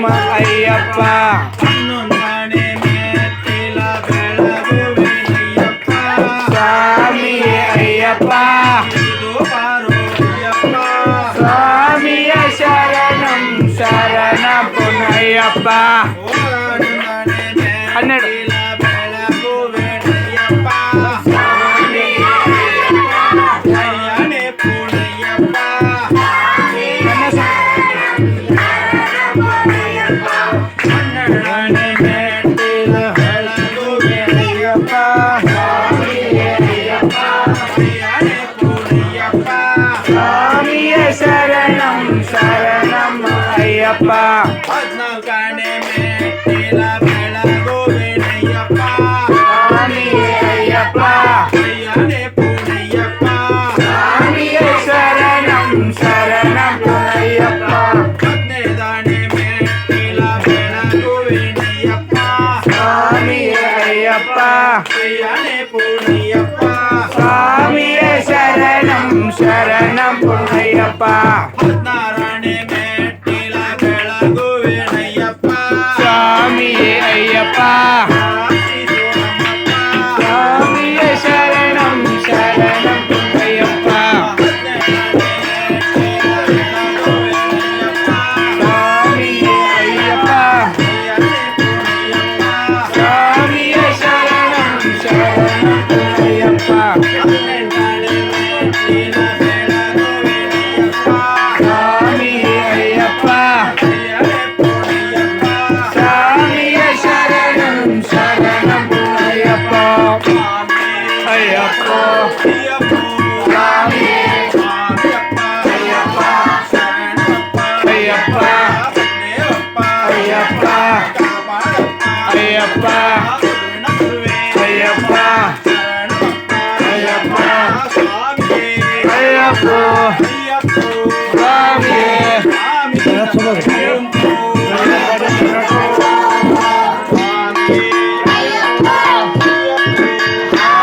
ನಮ್ಮ ಅಯ್ಯಪ್ಪ ಹನ್ನೊಂದನೇ ಮೆಟ್ಟಿಲ ಬೆಳಗುವೆನಯ್ಯಪ್ಪ ಸ್ವಾಮಿಯೇ ಅಯ್ಯಪ್ಪ ಇದು ಬಾರೋ ಅಯ್ಯಪ್ಪ ಸ್ವಾಮಿಯ ಶರಣಂ ಶರಣ ಪುನಯ್ಯಪ್ಪ ಹನ್ನೊಂದನೇ ಹನ್ನೆರಡು. ಮೆಟ್ಟಿಲ ಬೆಳಗುವೆನಯ್ಯಪ್ಪ ಅಯ್ಯನೇ ಪುಣಯ್ಯಪ್ಪ ಹನ್ನೆರಡನೇ ಮೆಟ್ಟಿಲ ಬೆಳಗುವೆನಯ್ಯಪ್ಪ ಅಯ್ಯನೇ ಪುಣಯ್ಯಪ್ಪ ಸ್ವಾಮಿಯ ಶರಣಂ ಶರಣಂ ಅಯ್ಯಪ್ಪ ಹದಿನಾಲ್ಕನೇ ಮೆಟ್ಟಿಲ ಬೆಳಗುವೆನಯ್ಯಪ್ಪ ಸ್ವಾಮಿಯೇ ಅಯ್ಯಪ್ಪ ಅಯ್ಯನೇ ಪುಣಯ್ಯಪ್ಪ ಸ್ವಾಮಿಯ ಶರಣಂ ಶರಣಂ ಪುನಯ್ಯಪ್ಪ ಹದಿನೈದನೇ ಮೆಟ್ಟಿಲ ಬೆಳಗುವೆನಯ್ಯಪ್ಪ ಸ್ವಾಮಿಯೇ ಅಯ್ಯಪ್ಪ ಅಯ್ಯನೇ ಪುಣಯ್ಯಪ್ಪ ಸ್ವಾಮಿಯ ಶರಣಂ ಶರಣಂ ಪುನಯ್ಯಪ್ಪ ಹದಿನಾರನೇ ಮೆಟ್ಟಿಲ ಬೆಳಗುವೆನಯ್ಯಪ್ಪ ಸ್ವಾಮಿಯೇ ಅಯ್ಯಪ್ಪ ಸ್ವಾಮಿಯ ಶರಣಂ ಶರಣಂ ಪುನಯ್ಯಪ್ಪ ಸ್ವಾಮಿಯೇ ಅಯ್ಯಪ್ಪ ಸ್ವಾಮಿಯ ಶರಣಂ ಶರಣಂ ಪುನಯ್ಯಪ್ಪ ಸ್ವಾಮಿಯೇ ಅಯ್ಯಪ್ಪ ಸ್ವಾಮಿಯ ಶರಣಂ ಶರಣಂ ಪುನಯ್ಯಪ್ಪ ಅಯ್ಯಪ್ಪ ಸ್ವಾಮಿಯೇ ಅಯ್ಯಪ್ಪ ಅಯ್ಯಪ್ಪ ಅಯ್ಯಪ್ಪ ಅಯ್ಯಪ್ಪ